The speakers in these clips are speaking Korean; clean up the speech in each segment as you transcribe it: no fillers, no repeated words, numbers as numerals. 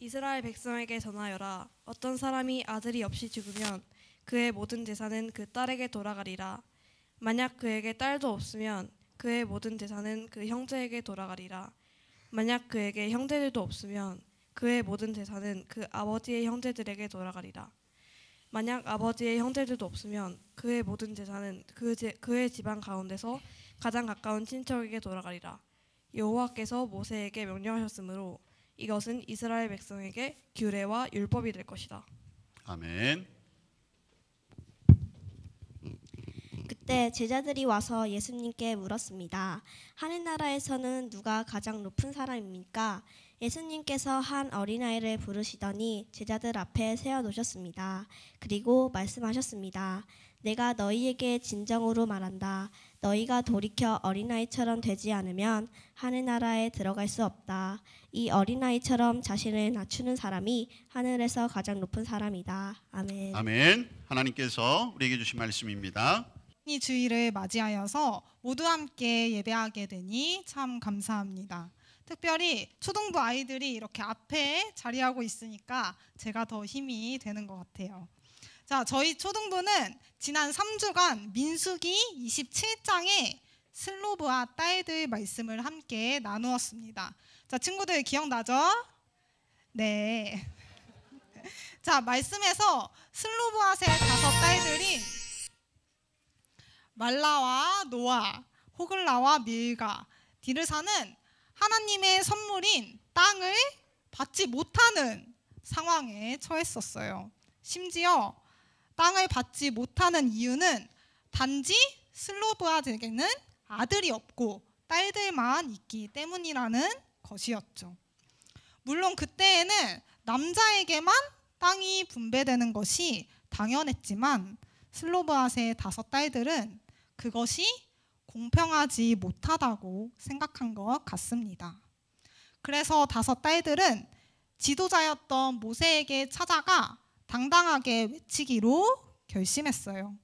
이스라엘 백성에게 전하여라. 어떤 사람이 아들이 없이 죽으면 그의 모든 재산은 그 딸에게 돌아가리라. 만약 그에게 딸도 없으면 그의 모든 재산은 그 형제에게 돌아가리라. 만약 그에게 형제들도 없으면 그의 모든 재산은 그 아버지의 형제들에게 돌아가리라. 만약 아버지의 형제들도 없으면 그의 모든 재산은 그의 집안 가운데서 가장 가까운 친척에게 돌아가리라. 여호와께서 모세에게 명령하셨으므로 이것은 이스라엘 백성에게 규례와 율법이 될 것이다. 아멘. 그때 제자들이 와서 예수님께 물었습니다. 하늘나라에서는 누가 가장 높은 사람입니까? 예수님께서 한 어린아이를 부르시더니 제자들 앞에 세워놓으셨습니다. 그리고 말씀하셨습니다. 내가 너희에게 진정으로 말한다. 너희가 돌이켜 어린아이처럼 되지 않으면 하늘나라에 들어갈 수 없다. 이 어린아이처럼 자신을 낮추는 사람이 하늘에서 가장 높은 사람이다. 아멘. 아멘. 하나님께서 우리에게 주신 말씀입니다. 이 주일을 맞이하여서 모두 함께 예배하게 되니 참 감사합니다. 특별히 초등부 아이들이 이렇게 앞에 자리하고 있으니까 제가 더 힘이 되는 것 같아요. 자, 저희 초등부는 지난 3주간 민수기 27장의 슬로브와 딸들 말씀을 함께 나누었습니다. 자, 친구들 기억나죠? 네. 자, 말씀에서 슬로브앗의 5딸들인 말라와 노아, 호글라와 밀가, 디르사는 하나님의 선물인 땅을 받지 못하는 상황에 처했었어요. 심지어 땅을 받지 못하는 이유는 단지 슬로브앗에게는 아들이 없고 딸들만 있기 때문이라는 것이었죠. 물론 그때에는 남자에게만 땅이 분배되는 것이 당연했지만 슬로브앗의 5딸들은 그것이 공평하지 못하다고 생각한 것 같습니다. 그래서 5딸들은 지도자였던 모세에게 찾아가 당당하게 외치기로 결심했어요.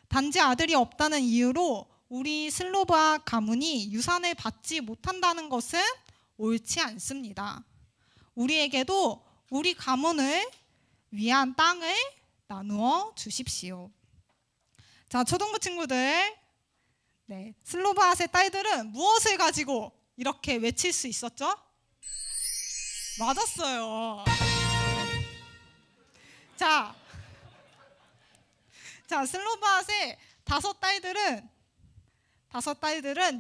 단지 아들이 없다는 이유로 우리 슬로브앗 가문이 유산을 받지 못한다는 것은 옳지 않습니다. 우리에게도 우리 가문을 위한 땅을 나누어 주십시오. 자, 초등부 친구들, 네, 슬로브앗의 딸들은 무엇을 가지고 이렇게 외칠 수 있었죠? 맞았어요. 자, 슬로브앗의 5딸들은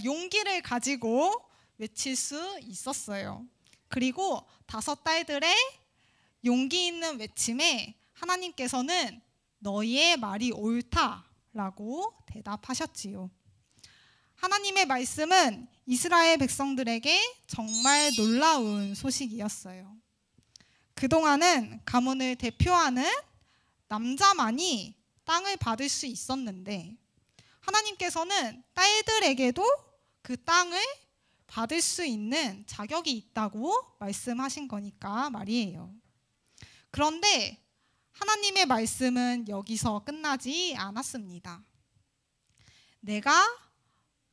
용기를 가지고 외칠 수 있었어요. 그리고 5딸들의 용기 있는 외침에 하나님께서는 너희의 말이 옳다라고 대답하셨지요. 하나님의 말씀은 이스라엘 백성들에게 정말 놀라운 소식이었어요. 그동안은 가문을 대표하는 남자만이 땅을 받을 수 있었는데 하나님께서는 딸들에게도 그 땅을 받을 수 있는 자격이 있다고 말씀하신 거니까 말이에요. 그런데 하나님의 말씀은 여기서 끝나지 않았습니다. 내가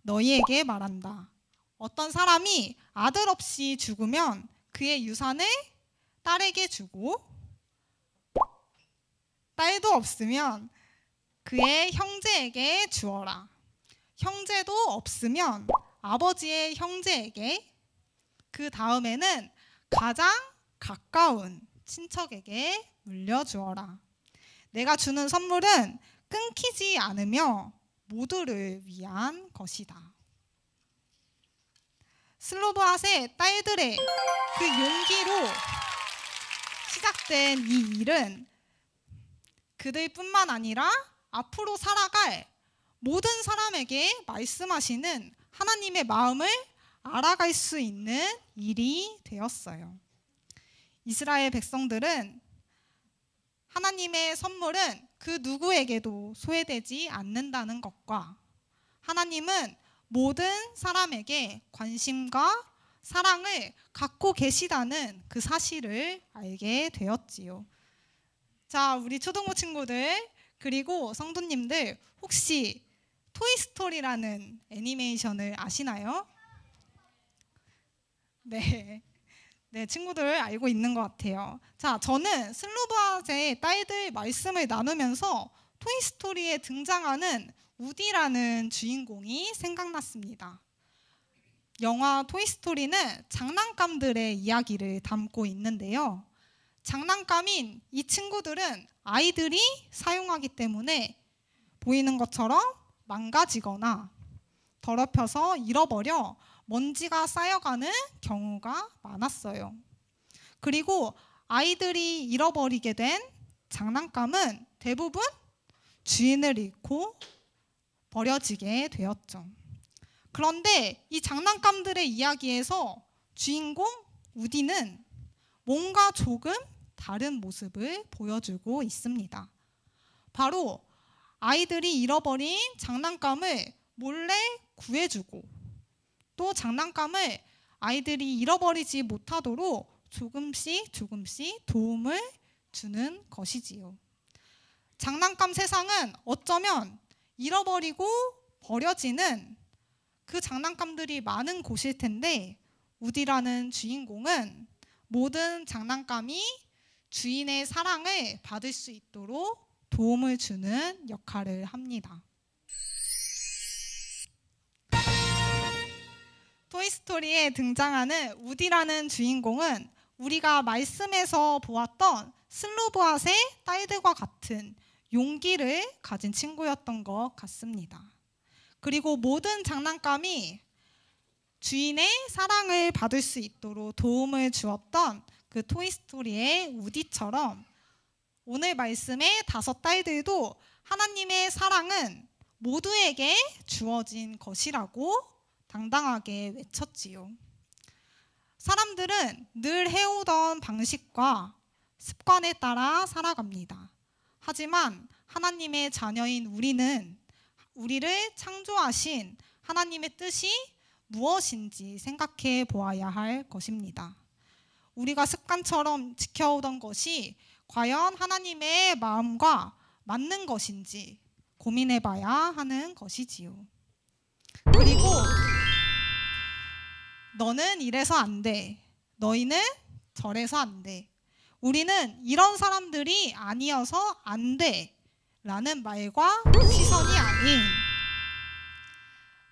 너희에게 말한다. 어떤 사람이 아들 없이 죽으면 그의 유산을 딸에게 주고 딸도 없으면 그의 형제에게 주어라. 형제도 없으면 아버지의 형제에게, 그 다음에는 가장 가까운 친척에게 물려주어라. 내가 주는 선물은 끊기지 않으며 모두를 위한 것이다. 슬로브앗의 딸들의 그 용기로 시작된 이 일은 그들뿐만 아니라 앞으로 살아갈 모든 사람에게 말씀하시는 하나님의 마음을 알아갈 수 있는 일이 되었어요. 이스라엘 백성들은 하나님의 선물은 그 누구에게도 소외되지 않는다는 것과 하나님은 모든 사람에게 관심과 사랑을 갖고 계시다는 그 사실을 알게 되었지요. 자, 우리 초등부 친구들 그리고 성도님들 혹시 토이스토리라는 애니메이션을 아시나요? 네. 네, 친구들 알고 있는 것 같아요. 자, 저는 슬로브아의 딸들 말씀을 나누면서 토이스토리에 등장하는 우디라는 주인공이 생각났습니다. 영화 토이스토리는 장난감들의 이야기를 담고 있는데요. 장난감인 이 친구들은 아이들이 사용하기 때문에 보이는 것처럼 망가지거나 더럽혀서 잃어버려 먼지가 쌓여가는 경우가 많았어요. 그리고 아이들이 잃어버리게 된 장난감은 대부분 주인을 잃고 버려지게 되었죠. 그런데 이 장난감들의 이야기에서 주인공 우디는 뭔가 조금 다른 모습을 보여주고 있습니다. 바로 아이들이 잃어버린 장난감을 몰래 구해주고 또 장난감을 아이들이 잃어버리지 못하도록 조금씩 도움을 주는 것이지요. 장난감 세상은 어쩌면 잃어버리고 버려지는 그 장난감들이 많은 곳일 텐데 우디라는 주인공은 모든 장난감이 주인의 사랑을 받을 수 있도록 도움을 주는 역할을 합니다. 토이스토리에 등장하는 우디라는 주인공은 우리가 말씀에서 보았던 슬로브앗의 딸들과 같은 용기를 가진 친구였던 것 같습니다. 그리고 모든 장난감이 주인의 사랑을 받을 수 있도록 도움을 주었던 그 토이스토리의 우디처럼 오늘 말씀의 5 딸들도 하나님의 사랑은 모두에게 주어진 것이라고 당당하게 외쳤지요. 사람들은 늘 해오던 방식과 습관에 따라 살아갑니다. 하지만 하나님의 자녀인 우리는 우리를 창조하신 하나님의 뜻이 무엇인지 생각해 보아야 할 것입니다. 우리가 습관처럼 지켜오던 것이 과연 하나님의 마음과 맞는 것인지 고민해 봐야 하는 것이지요. 그리고 너는 이래서 안 돼. 너희는 저래서 안 돼. 우리는 이런 사람들이 아니어서 안 돼. 라는 말과 시선이 아닌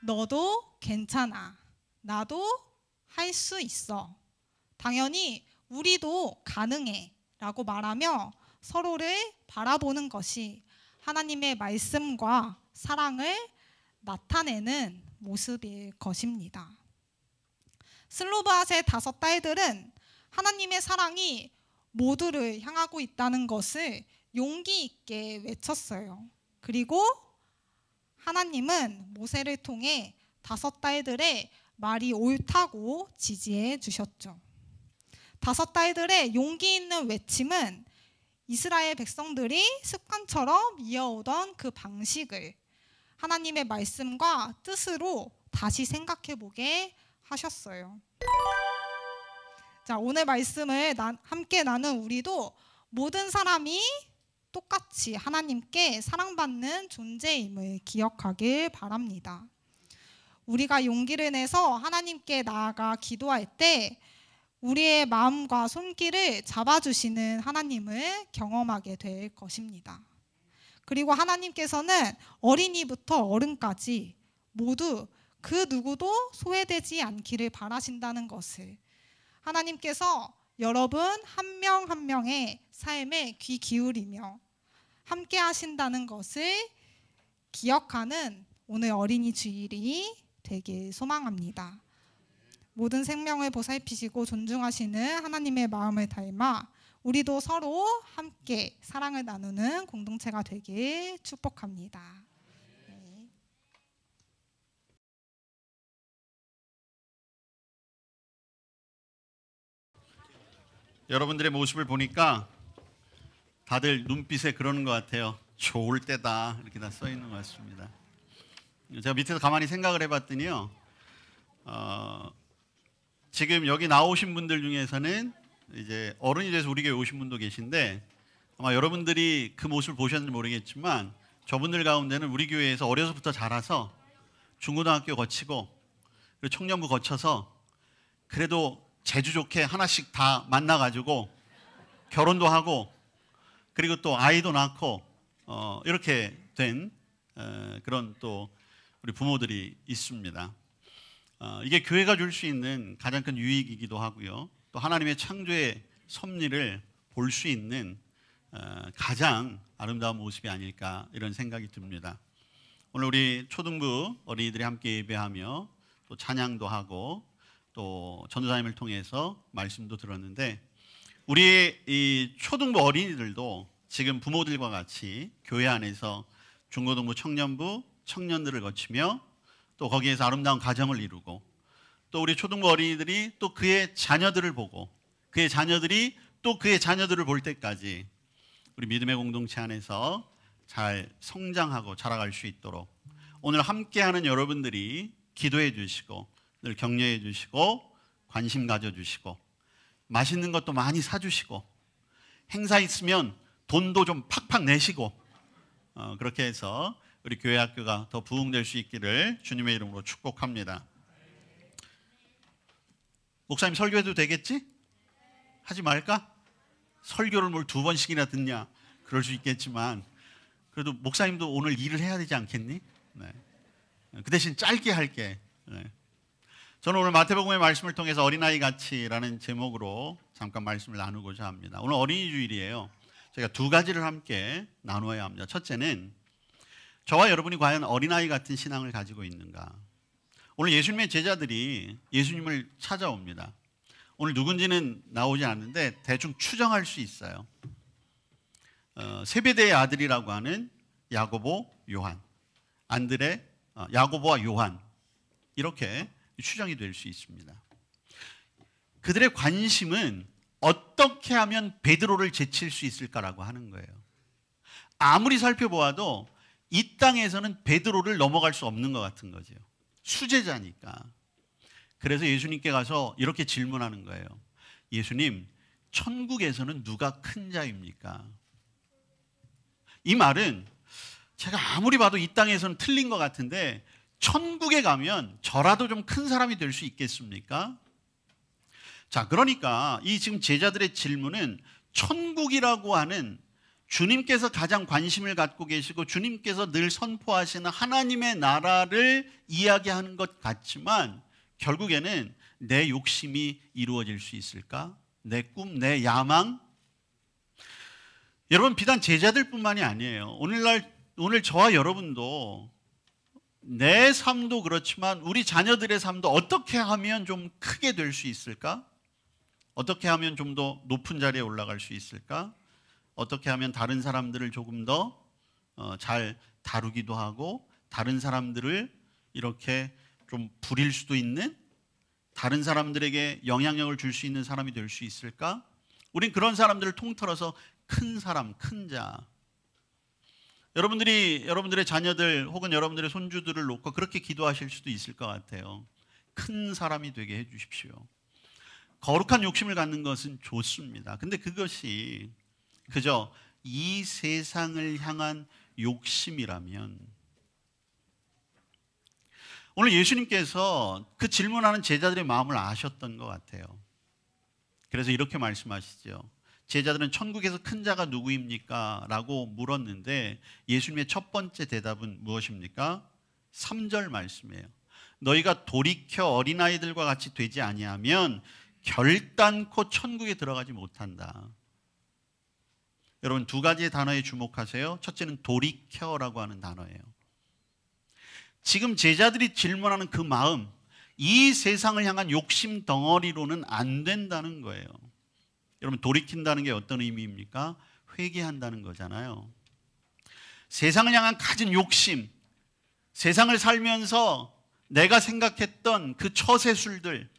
너도 괜찮아. 나도 할 수 있어. 당연히 우리도 가능해. 라고 말하며 서로를 바라보는 것이 하나님의 말씀과 사랑을 나타내는 모습일 것입니다. 슬로브앗의 5 딸들은 하나님의 사랑이 모두를 향하고 있다는 것을 용기 있게 외쳤어요. 그리고 하나님은 모세를 통해 5 딸들의 말이 옳다고 지지해 주셨죠. 5 딸들의 용기 있는 외침은 이스라엘 백성들이 습관처럼 이어오던 그 방식을 하나님의 말씀과 뜻으로 다시 생각해 보게 하셨어요. 자, 오늘 말씀을 함께 나눈 우리도 모든 사람이 똑같이 하나님께 사랑받는 존재임을 기억하길 바랍니다. 우리가 용기를 내서 하나님께 나아가 기도할 때 우리의 마음과 손길을 잡아주시는 하나님을 경험하게 될 것입니다. 그리고 하나님께서는 어린이부터 어른까지 모두 그 누구도 소외되지 않기를 바라신다는 것을 하나님께서 여러분 한 명 한 명의 삶에 귀 기울이며 함께 하신다는 것을 기억하는 오늘 어린이 주일이 되길 소망합니다. 모든 생명을 보살피시고 존중하시는 하나님의 마음을 닮아 우리도 서로 함께 사랑을 나누는 공동체가 되길 축복합니다. 네. 여러분들의 모습을 보니까 다들 눈빛에 그러는 것 같아요. 좋을 때다 이렇게 다 써 있는 것 같습니다. 제가 밑에서 가만히 생각을 해봤더니요. 지금 여기 나오신 분들 중에서는 이제 어른이 돼서 우리 교회 오신 분도 계신데 아마 여러분들이 그 모습을 보셨는지 모르겠지만 저분들 가운데는 우리 교회에서 어려서부터 자라서 중고등학교 거치고 그리고 청년부 거쳐서 그래도 재주 좋게 하나씩 다 만나가지고 결혼도 하고 그리고 또 아이도 낳고 이렇게 된 그런 또 우리 부모들이 있습니다. 이게 교회가 줄 수 있는 가장 큰 유익이기도 하고요. 또 하나님의 창조의 섭리를 볼 수 있는 가장 아름다운 모습이 아닐까 이런 생각이 듭니다. 오늘 우리 초등부 어린이들이 함께 예배하며 또 찬양도 하고 또 전도사님을 통해서 말씀도 들었는데 우리 이 초등부 어린이들도 지금 부모들과 같이 교회 안에서 중고등부 청년부 청년들을 거치며 또 거기에서 아름다운 가정을 이루고 또 우리 초등부 어린이들이 또 그의 자녀들을 보고 그의 자녀들이 또 그의 자녀들을 볼 때까지 우리 믿음의 공동체 안에서 잘 성장하고 자라갈 수 있도록 오늘 함께하는 여러분들이 기도해 주시고 늘 격려해 주시고 관심 가져주시고 맛있는 것도 많이 사주시고 행사 있으면 돈도 좀 팍팍 내시고 그렇게 해서 우리 교회 학교가 더 부흥될 수 있기를 주님의 이름으로 축복합니다. 목사님 설교해도 되겠지? 하지 말까? 설교를 뭘 2번씩이나 듣냐? 그럴 수 있겠지만 그래도 목사님도 오늘 일을 해야 되지 않겠니? 네. 그 대신 짧게 할게. 네. 저는 오늘 마태복음의 말씀을 통해서 어린아이 가치라는 제목으로 잠깐 말씀을 나누고자 합니다. 오늘 어린이 주일이에요. 저희가 2가지를 함께 나누어야 합니다. 첫째는 저와 여러분이 과연 어린아이 같은 신앙을 가지고 있는가? 오늘 예수님의 제자들이 예수님을 찾아옵니다. 오늘 누군지는 나오지 않는데 대충 추정할 수 있어요. 세베대의 아들이라고 하는 야고보, 요한, 안드레, 야고보와 요한 이렇게 추정이 될 수 있습니다. 그들의 관심은 어떻게 하면 베드로를 제칠 수 있을까라고 하는 거예요. 아무리 살펴보아도 이 땅에서는 베드로를 넘어갈 수 없는 것 같은 거죠. 수제자니까. 그래서 예수님께 가서 이렇게 질문하는 거예요. 예수님, 천국에서는 누가 큰 자입니까? 이 말은 제가 아무리 봐도 이 땅에서는 틀린 것 같은데 천국에 가면 저라도 좀 큰 사람이 될 수 있겠습니까? 자, 그러니까 이 지금 제자들의 질문은 천국이라고 하는 주님께서 가장 관심을 갖고 계시고 주님께서 늘 선포하시는 하나님의 나라를 이야기하는 것 같지만 결국에는 내 욕심이 이루어질 수 있을까? 내 꿈, 내 야망? 여러분, 비단 제자들뿐만이 아니에요. 오늘 저와 여러분도 내 삶도 그렇지만 우리 자녀들의 삶도 어떻게 하면 좀 크게 될 수 있을까? 어떻게 하면 좀 더 높은 자리에 올라갈 수 있을까? 어떻게 하면 다른 사람들을 조금 더 잘 다루기도 하고 다른 사람들을 이렇게 좀 부릴 수도 있는 다른 사람들에게 영향력을 줄 수 있는 사람이 될 수 있을까? 우린 그런 사람들을 통틀어서 큰 사람, 큰 자. 여러분들의 자녀들 혹은 여러분들의 손주들을 놓고 그렇게 기도하실 수도 있을 것 같아요. 큰 사람이 되게 해 주십시오. 거룩한 욕심을 갖는 것은 좋습니다. 근데 그것이 그저 이 세상을 향한 욕심이라면 오늘 예수님께서 그 질문하는 제자들의 마음을 아셨던 것 같아요. 그래서 이렇게 말씀하시죠. 제자들은 천국에서 큰 자가 누구입니까? 라고 물었는데 예수님의 첫 번째 대답은 무엇입니까? 3절 말씀이에요. 너희가 돌이켜 어린아이들과 같이 되지 아니하면 결단코 천국에 들어가지 못한다. 여러분, 2가지의 단어에 주목하세요. 첫째는 돌이켜라고 하는 단어예요. 지금 제자들이 질문하는 그 마음, 이 세상을 향한 욕심 덩어리로는 안 된다는 거예요. 여러분, 돌이킨다는 게 어떤 의미입니까? 회개한다는 거잖아요. 세상을 향한 가진 욕심, 세상을 살면서 내가 생각했던 그 처세술들,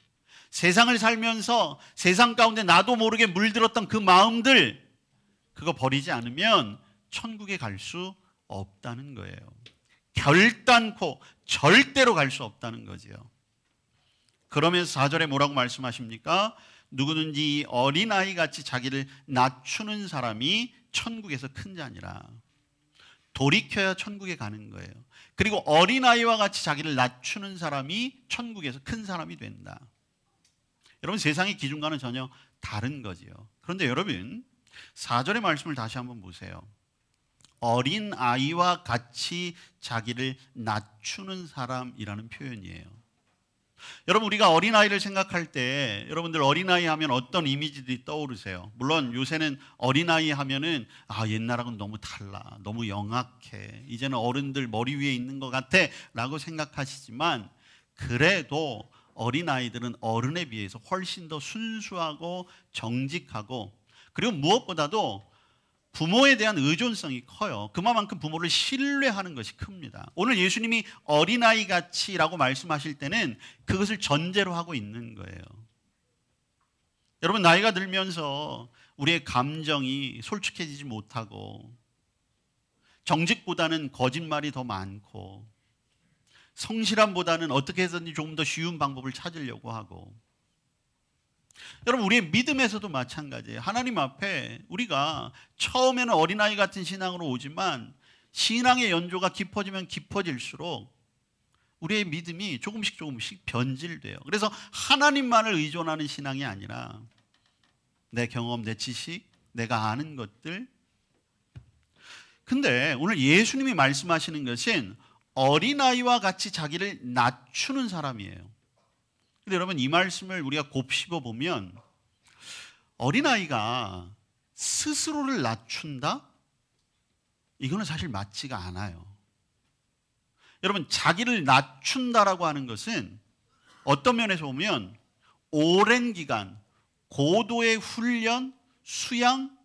세상을 살면서 세상 가운데 나도 모르게 물들었던 그 마음들, 그거 버리지 않으면 천국에 갈 수 없다는 거예요. 결단코 절대로 갈 수 없다는 거죠. 그러면서 4절에 뭐라고 말씀하십니까? 누구든지 어린아이 같이 자기를 낮추는 사람이 천국에서 큰 자니라. 돌이켜야 천국에 가는 거예요. 그리고 어린아이와 같이 자기를 낮추는 사람이 천국에서 큰 사람이 된다. 여러분 세상의 기준과는 전혀 다른 거지요. 그런데 여러분 4절의 말씀을 다시 한번 보세요. 어린 아이와 같이 자기를 낮추는 사람이라는 표현이에요. 여러분 우리가 어린아이를 생각할 때 여러분들 어린아이 하면 어떤 이미지들이 떠오르세요? 물론 요새는 어린아이 하면은 옛날하고는 너무 달라, 너무 영악해, 이제는 어른들 머리 위에 있는 것 같아 라고 생각하시지만, 그래도 어린아이들은 어른에 비해서 훨씬 더 순수하고 정직하고, 그리고 무엇보다도 부모에 대한 의존성이 커요. 그만큼 부모를 신뢰하는 것이 큽니다. 오늘 예수님이 어린아이 같이라고 말씀하실 때는 그것을 전제로 하고 있는 거예요. 여러분 나이가 들면서 우리의 감정이 솔직해지지 못하고, 정직보다는 거짓말이 더 많고, 성실함보다는 어떻게 해서든지 조금 더 쉬운 방법을 찾으려고 하고, 여러분 우리의 믿음에서도 마찬가지예요. 하나님 앞에 우리가 처음에는 어린아이 같은 신앙으로 오지만 신앙의 연조가 깊어지면 깊어질수록 우리의 믿음이 조금씩 변질돼요. 그래서 하나님만을 의존하는 신앙이 아니라 내 경험, 내 지식, 내가 아는 것들. 근데 오늘 예수님이 말씀하시는 것은 어린아이와 같이 자기를 낮추는 사람이에요. 근데 여러분 이 말씀을 우리가 곱씹어 보면 어린아이가 스스로를 낮춘다? 이거는 사실 맞지가 않아요. 여러분 자기를 낮춘다라고 하는 것은 어떤 면에서 보면 오랜 기간 고도의 훈련, 수양,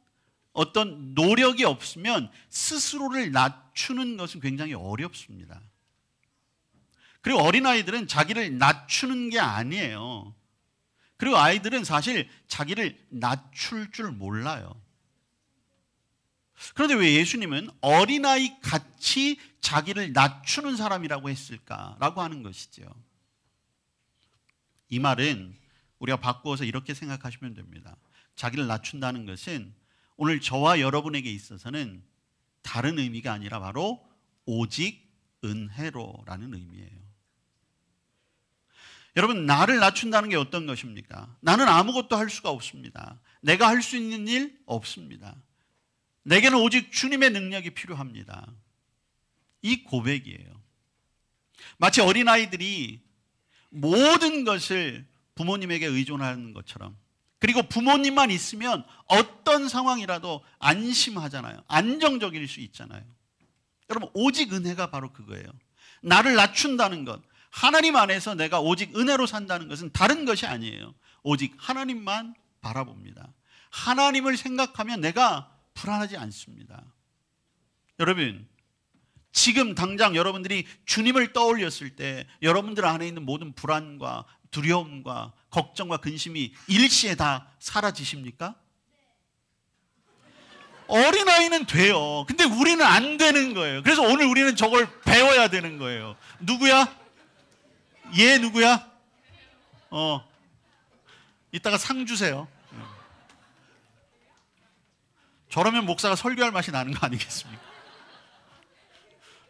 어떤 노력이 없으면 스스로를 낮추는 것은 굉장히 어렵습니다. 그리고 어린아이들은 자기를 낮추는 게 아니에요. 그리고 아이들은 사실 자기를 낮출 줄 몰라요. 그런데 왜 예수님은 어린아이 같이 자기를 낮추는 사람이라고 했을까라고 하는 것이죠. 이 말은 우리가 바꾸어서 이렇게 생각하시면 됩니다. 자기를 낮춘다는 것은 오늘 저와 여러분에게 있어서는 다른 의미가 아니라 바로 오직 은혜로라는 의미예요. 여러분 나를 낮춘다는 게 어떤 것입니까? 나는 아무것도 할 수가 없습니다. 내가 할 수 있는 일 없습니다. 내게는 오직 주님의 능력이 필요합니다. 이 고백이에요. 마치 어린아이들이 모든 것을 부모님에게 의존하는 것처럼, 그리고 부모님만 있으면 어떤 상황이라도 안심하잖아요. 안정적일 수 있잖아요. 여러분 오직 은혜가 바로 그거예요. 나를 낮춘다는 것, 하나님 안에서 내가 오직 은혜로 산다는 것은 다른 것이 아니에요. 오직 하나님만 바라봅니다. 하나님을 생각하면 내가 불안하지 않습니다. 여러분 지금 당장 여러분들이 주님을 떠올렸을 때 여러분들 안에 있는 모든 불안과 두려움과 걱정과 근심이 일시에 다 사라지십니까? 어린아이는 돼요. 근데 우리는 안 되는 거예요. 그래서 오늘 우리는 저걸 배워야 되는 거예요. 누구야? 얘 누구야? 이따가 상 주세요. 저러면 목사가 설교할 맛이 나는 거 아니겠습니까?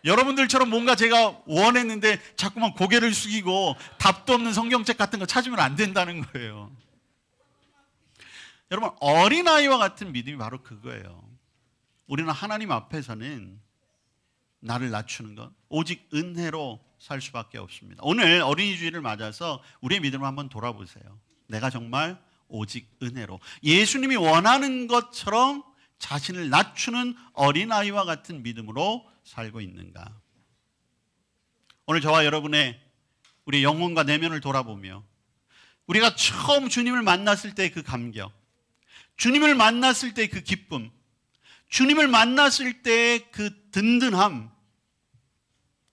여러분들처럼 뭔가 제가 원했는데 자꾸만 고개를 숙이고 답도 없는 성경책 같은 거 찾으면 안 된다는 거예요. 여러분 어린아이와 같은 믿음이 바로 그거예요. 우리는 하나님 앞에서는 나를 낮추는 것, 오직 은혜로 살 수밖에 없습니다. 오늘 어린이 주일을 맞아서 우리의 믿음을 한번 돌아보세요. 내가 정말 오직 은혜로 예수님이 원하는 것처럼 자신을 낮추는 어린아이와 같은 믿음으로 살고 있는가? 오늘 저와 여러분의 우리 영혼과 내면을 돌아보며 우리가 처음 주님을 만났을 때 그 감격, 주님을 만났을 때 그 기쁨, 주님을 만났을 때 그 든든함,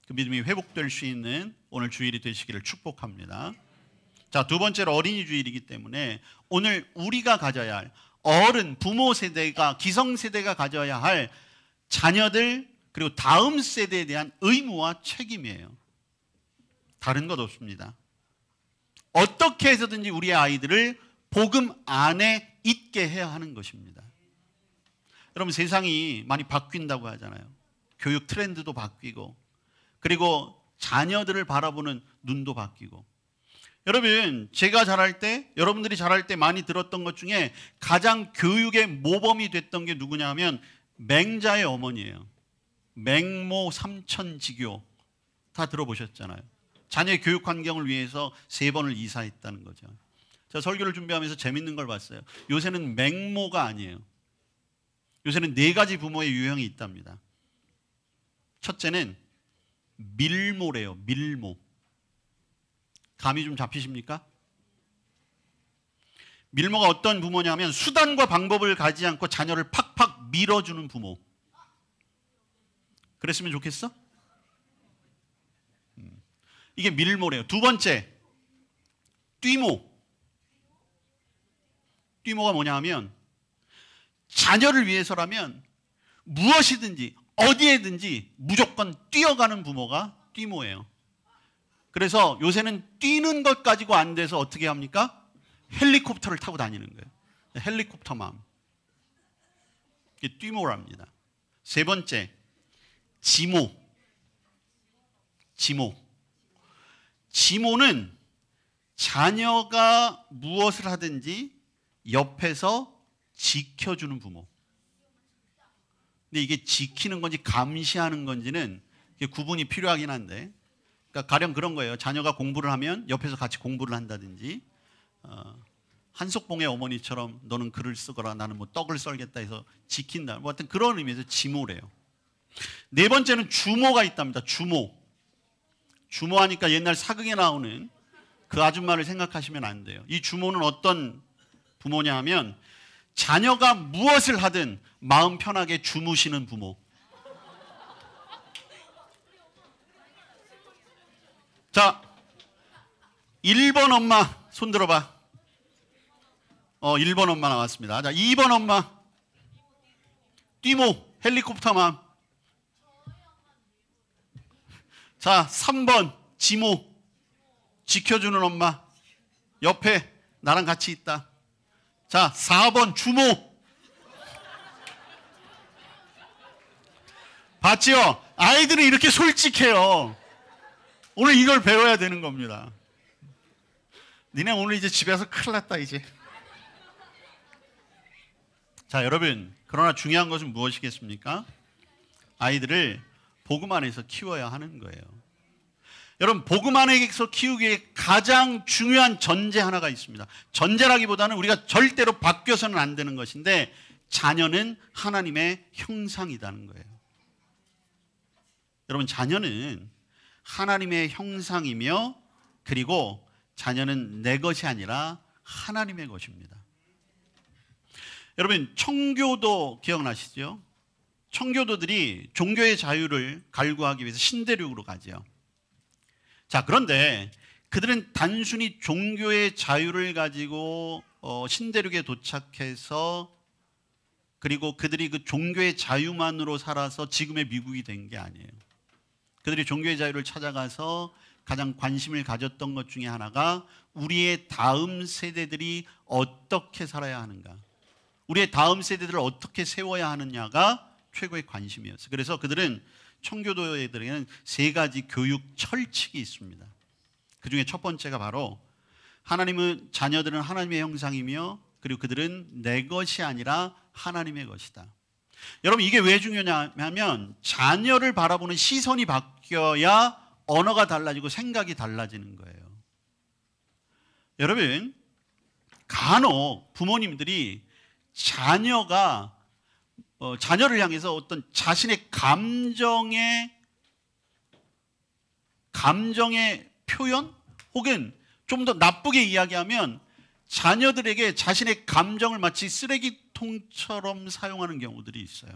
그 믿음이 회복될 수 있는 오늘 주일이 되시기를 축복합니다. 자, 두 번째로 어린이 주일이기 때문에 오늘 우리가 가져야 할 어른, 부모 세대가, 기성 세대가 가져야 할 자녀들 그리고 다음 세대에 대한 의무와 책임이에요. 다른 것 없습니다. 어떻게 해서든지 우리의 아이들을 복음 안에 있게 해야 하는 것입니다. 여러분 세상이 많이 바뀐다고 하잖아요. 교육 트렌드도 바뀌고, 그리고 자녀들을 바라보는 눈도 바뀌고, 여러분, 제가 자랄 때, 여러분들이 자랄 때 많이 들었던 것 중에 가장 교육의 모범이 됐던 게 누구냐 하면 맹자의 어머니예요. 맹모 삼천지교 다 들어보셨잖아요. 자녀의 교육 환경을 위해서 3번을 이사했다는 거죠. 제가 설교를 준비하면서 재밌는 걸 봤어요. 요새는 맹모가 아니에요. 요새는 4가지 부모의 유형이 있답니다. 첫째는 밀모래요. 밀모. 감이 좀 잡히십니까? 밀모가 어떤 부모냐면 수단과 방법을 가지지 않고 자녀를 팍팍 밀어주는 부모. 그랬으면 좋겠어? 이게 밀모래요. 2번째, 띠모. 띠모가 뭐냐 하면 자녀를 위해서라면 무엇이든지 어디에든지 무조건 뛰어가는 부모가 띠모예요. 그래서 요새는 뛰는 것 가지고 안 돼서 어떻게 합니까? 헬리콥터를 타고 다니는 거예요. 헬리콥터맘. 이게 띠모랍니다. 3번째, 지모. 지모. 지모는 자녀가 무엇을 하든지 옆에서 지켜주는 부모. 근데 이게 지키는 건지 감시하는 건지는 구분이 필요하긴 한데, 그러니까 가령 그런 거예요. 자녀가 공부를 하면 옆에서 같이 공부를 한다든지, 한석봉의 어머니처럼 너는 글을 쓰거라, 나는 뭐 떡을 썰겠다 해서 지킨다. 뭐 하여튼 그런 의미에서 지모래요. 4번째는 주모가 있답니다. 주모. 주모하니까 옛날 사극에 나오는 그 아줌마를 생각하시면 안 돼요. 이 주모는 어떤 부모냐 하면 자녀가 무엇을 하든 마음 편하게 주무시는 부모. 자, 1번 엄마 손 들어봐. 1번 엄마 나왔습니다. 자, 2번 엄마 띠모 헬리콥터맘. 자, 3번 지모 지켜주는 엄마. 옆에 나랑 같이 있다. 자, 4번 주모. 봤지요? 아이들은 이렇게 솔직해요. 오늘 이걸 배워야 되는 겁니다. 니네 오늘 이제 집에 가서 큰일 났다 이제. 자, 여러분, 그러나 중요한 것은 무엇이겠습니까? 아이들을 복음 안에서 키워야 하는 거예요. 여러분, 복음 안에서 키우기에 가장 중요한 전제 하나가 있습니다. 전제라기보다는 우리가 절대로 바뀌어서는 안 되는 것인데, 자녀는 하나님의 형상이라는 거예요. 여러분, 자녀는 하나님의 형상이며, 그리고 자녀는 내 것이 아니라 하나님의 것입니다. 여러분, 청교도 기억나시죠? 청교도들이 종교의 자유를 갈구하기 위해서 신대륙으로 가죠. 자, 그런데 그들은 단순히 종교의 자유를 가지고 신대륙에 도착해서, 그리고 그들이 그 종교의 자유만으로 살아서 지금의 미국이 된 게 아니에요. 그들이 종교의 자유를 찾아가서 가장 관심을 가졌던 것 중에 하나가 우리의 다음 세대들이 어떻게 살아야 하는가, 우리의 다음 세대들을 어떻게 세워야 하느냐가 최고의 관심이었어요. 그래서 그들은 청교도들에게는 3가지 교육 철칙이 있습니다. 그 중에 첫 번째가 바로 하나님은, 자녀들은 하나님의 형상이며, 그리고 그들은 내 것이 아니라 하나님의 것이다. 여러분, 이게 왜 중요하냐면 자녀를 바라보는 시선이 바뀌어야 언어가 달라지고 생각이 달라지는 거예요. 여러분, 간혹 부모님들이 자녀를 향해서 어떤 자신의 감정의 표현, 혹은 좀 더 나쁘게 이야기하면 자녀들에게 자신의 감정을 마치 쓰레기통처럼 사용하는 경우들이 있어요.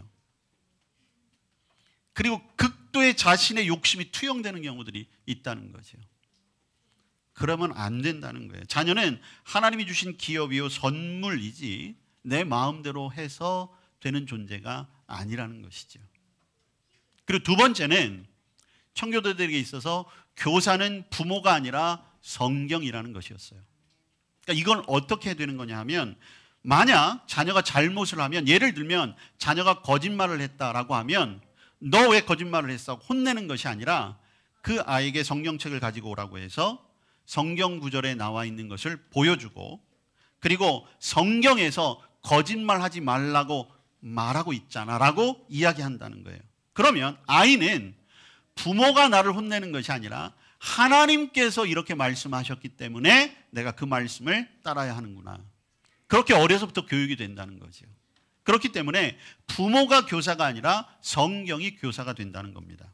그리고 극도의 자신의 욕심이 투영되는 경우들이 있다는 거죠. 그러면 안 된다는 거예요. 자녀는 하나님이 주신 기업이요 선물이지 내 마음대로 해서 되는 존재가 아니라는 것이죠. 그리고 2번째는 청교도들에게 있어서 교사는 부모가 아니라 성경이라는 것이었어요. 그러니까 이건 어떻게 되는 거냐 하면, 만약 자녀가 잘못을 하면, 예를 들면 자녀가 거짓말을 했다라고 하면 너 왜 거짓말을 했어? 혼내는 것이 아니라 그 아이에게 성경책을 가지고 오라고 해서 성경 구절에 나와 있는 것을 보여주고, 그리고 성경에서 거짓말하지 말라고 말하고 있잖아 라고 이야기한다는 거예요. 그러면 아이는 부모가 나를 혼내는 것이 아니라 하나님께서 이렇게 말씀하셨기 때문에 내가 그 말씀을 따라야 하는구나, 그렇게 어려서부터 교육이 된다는 거죠. 그렇기 때문에 부모가 교사가 아니라 성경이 교사가 된다는 겁니다.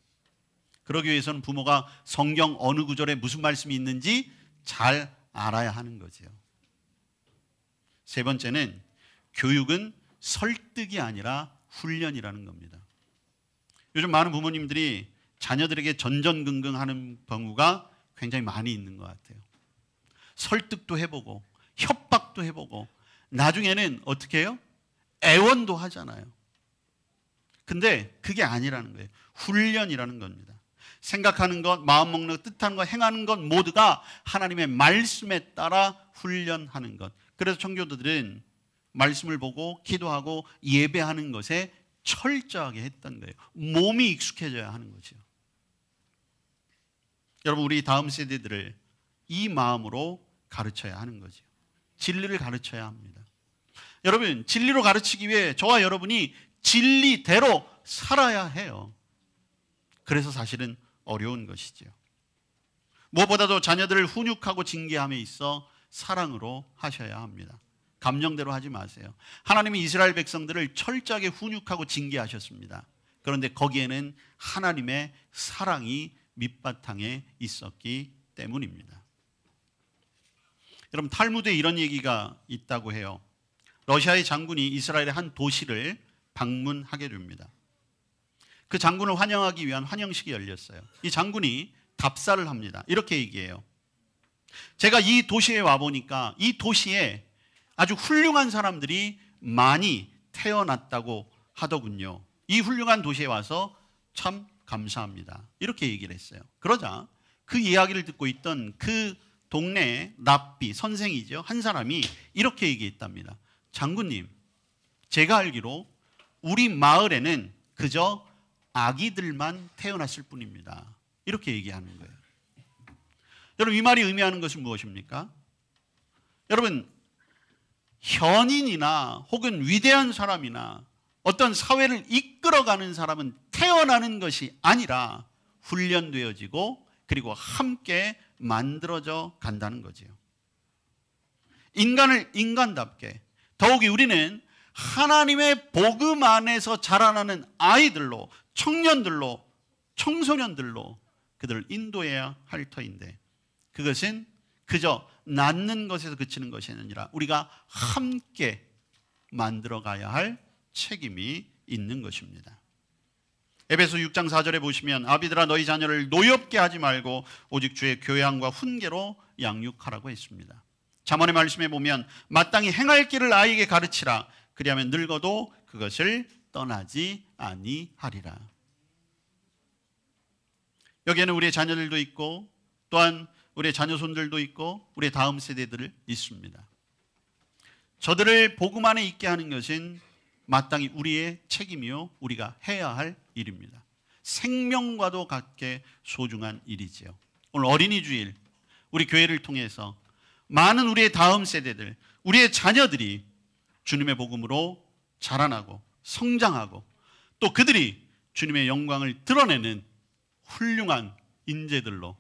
그러기 위해서는 부모가 성경 어느 구절에 무슨 말씀이 있는지 잘 알아야 하는 거죠. 세 번째는 교육은 설득이 아니라 훈련이라는 겁니다. 요즘 많은 부모님들이 자녀들에게 전전긍긍하는 경우가 굉장히 많이 있는 것 같아요. 설득도 해보고 협박도 해보고 나중에는 어떻게 해요? 애원도 하잖아요. 근데 그게 아니라는 거예요. 훈련이라는 겁니다. 생각하는 것, 마음먹는 것, 뜻하는 것, 행하는 것 모두가 하나님의 말씀에 따라 훈련하는 것. 그래서 청교도들은 말씀을 보고 기도하고 예배하는 것에 철저하게 했던 거예요. 몸이 익숙해져야 하는 거죠. 여러분, 우리 다음 세대들을 이 마음으로 가르쳐야 하는 거죠. 진리를 가르쳐야 합니다. 여러분, 진리로 가르치기 위해 저와 여러분이 진리대로 살아야 해요. 그래서 사실은 어려운 것이죠. 무엇보다도 자녀들을 훈육하고 징계함에 있어 사랑으로 하셔야 합니다. 감정대로 하지 마세요. 하나님이 이스라엘 백성들을 철저하게 훈육하고 징계하셨습니다. 그런데 거기에는 하나님의 사랑이 밑바탕에 있었기 때문입니다. 여러분, 탈무드에 이런 얘기가 있다고 해요. 러시아의 장군이 이스라엘의 한 도시를 방문하게 됩니다. 그 장군을 환영하기 위한 환영식이 열렸어요. 이 장군이 답사를 합니다. 이렇게 얘기해요. 제가 이 도시에 와보니까 이 도시에 아주 훌륭한 사람들이 많이 태어났다고 하더군요. 이 훌륭한 도시에 와서 참 감사합니다. 이렇게 얘기를 했어요. 그러자 그 이야기를 듣고 있던 그 동네 랍비, 선생이죠, 한 사람이 이렇게 얘기했답니다. 장군님, 제가 알기로 우리 마을에는 그저 아기들만 태어났을 뿐입니다. 이렇게 얘기하는 거예요. 여러분, 이 말이 의미하는 것은 무엇입니까? 여러분, 현인이나 혹은 위대한 사람이나 어떤 사회를 이끌어가는 사람은 태어나는 것이 아니라 훈련되어지고 그리고 함께 만들어져 간다는 거지요. 인간을 인간답게, 더욱이 우리는 하나님의 복음 안에서 자라나는 아이들로, 청년들로, 청소년들로 그들을 인도해야 할 터인데, 그것은 그저 낳는 것에서 그치는 것이 아니라 우리가 함께 만들어가야 할 책임이 있는 것입니다. 에베소 6장 4절에 보시면 아비들아 너희 자녀를 노엽게 하지 말고 오직 주의 교양과 훈계로 양육하라고 했습니다. 잠언의 말씀에 보면 마땅히 행할 길을 아이에게 가르치라. 그리하면 늙어도 그것을 떠나지 아니하리라. 여기에는 우리의 자녀들도 있고 또한 우리의 자녀손들도 있고 우리의 다음 세대들을 있습니다. 저들을 복음 안에 있게 하는 것은 마땅히 우리의 책임이요 우리가 해야 할 일입니다. 생명과도 같게 소중한 일이지요. 오늘 어린이 주일 우리 교회를 통해서 많은 우리의 다음 세대들, 우리의 자녀들이 주님의 복음으로 자라나고 성장하고 또 그들이 주님의 영광을 드러내는 훌륭한 인재들로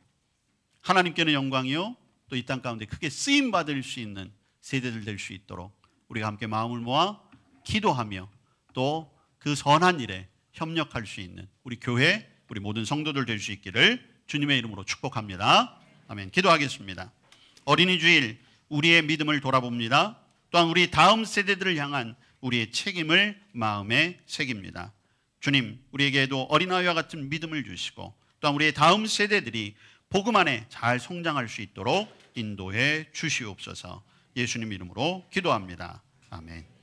하나님께는 영광이요 또 이 땅 가운데 크게 쓰임 받을 수 있는 세대들 될 수 있도록 우리가 함께 마음을 모아 기도하며 또 그 선한 일에 협력할 수 있는 우리 교회, 우리 모든 성도들 될 수 있기를 주님의 이름으로 축복합니다. 아멘. 기도하겠습니다. 어린이 주일 우리의 믿음을 돌아봅니다. 또한 우리 다음 세대들을 향한 우리의 책임을 마음에 새깁니다. 주님, 우리에게도 어린아이와 같은 믿음을 주시고 또한 우리의 다음 세대들이 복음 안에 잘 성장할 수 있도록 인도해 주시옵소서. 예수님 이름으로 기도합니다. 아멘.